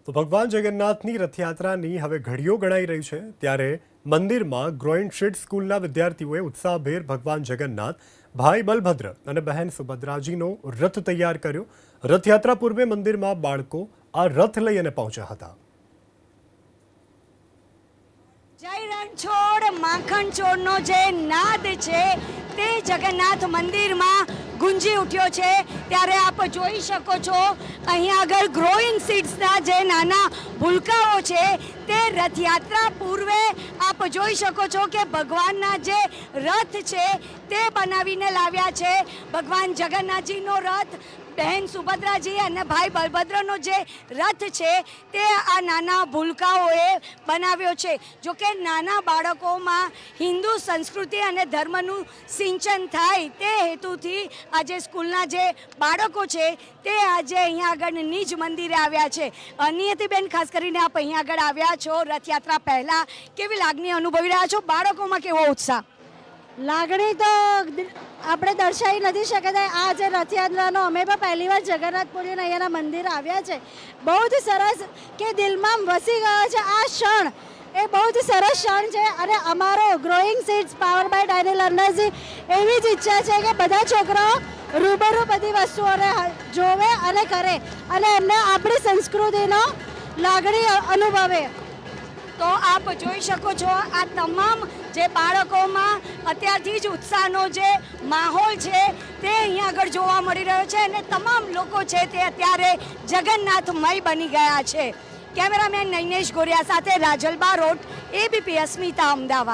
તો ભગવાન જગન્નાથની રથયાત્રાની હવે ઘડીઓ ગણાઈ રહી છે ત્યારે મંદિરમાં ગ્રોઈનશીટ સ્કૂલના વિદ્યાર્થીઓએ ઉત્સાહભેર ભગવાન જગન્નાથ, ભાઈ બલભદ્ર અને બહેન સુભદ્રાજીનો રથ તૈયાર કર્યો। રથયાત્રા પૂર્વે મંદિરમાં બાળકો આ રથ લઈ અને પહોંચ્યા હતા। જય રણછોડ માખણ ચોરનો જે નાદ છે તે જગન્નાથ મંદિરમાં ગુંજી ઉઠ્યો છે। ત્યારે આપ જોઈ શકો છો અહીં આગળ ગ્રોઈંગ સીડ્સના જે નાના ભૂલકાઓ છે તે રથયાત્રા પૂર્વે આપ જોઈ શકો છો કે ભગવાનના જે રથ છે તે બનાવીને લાવ્યા છે। ભગવાન જગન્નાથજીનો રથ, બહેન સુભદ્રાજી અને ભાઈ બલભદ્રનો જે રથ છે તે આ નાના ભૂલકાઓએ બનાવ્યો છે। જો કે નાના બાળકોમાં હિન્દુ સંસ્કૃતિ અને ધર્મનું સિંચન થાય તે હેતુથી આજે સ્કૂલના જે બાળકો છે તે આજે અહીંયા આગળ નિજ મંદિરે આવ્યા છે। નિયતિબેન, ખાસ કરીને આપ અહીંયા આગળ આવ્યા છો રથયાત્રા પહેલાં, કેવી લાગણી અનુભવી રહ્યા છો? બાળકોમાં કેવો ઉત્સાહ? લાગણી તો આપણે દર્શાવી નથી શકતા। આ જે રથયાત્રાનો અમે પણ પહેલી વાર જગન્નાથપુરીના અહીંયાના મંદિર આવ્યા છે, બહુ જ સરસ કે દિલમાં વસી ગયો છે આ ક્ષણ। એ બહુ જ સરસ ક્ષણ છે અને અમારો growing seeds power by tiny લર્નર્સની એવી જ ઈચ્છા છે કે બધા છોકરાઓ રૂબરૂ બધી વસ્તુઓને જોવે અને કરે અને એમને આપણી સંસ્કૃતિનો લાગણી અનુભવે। તો આપ જોઈ શકો છો આ તમામ જે બાળકોમાં અત્યારથી જ ઉત્સાહનો જે માહોલ છે તે અહીંયા આગળ જોવા મળી રહ્યો છે અને તમામ લોકો છે તે અત્યારે જગન્નાથમય બની ગયા છે। કેમેરામેન નૈનેશ ગોરિયા સાથે રાજલ બારોટ, ABP અસ્મિતા, અમદાવાદ।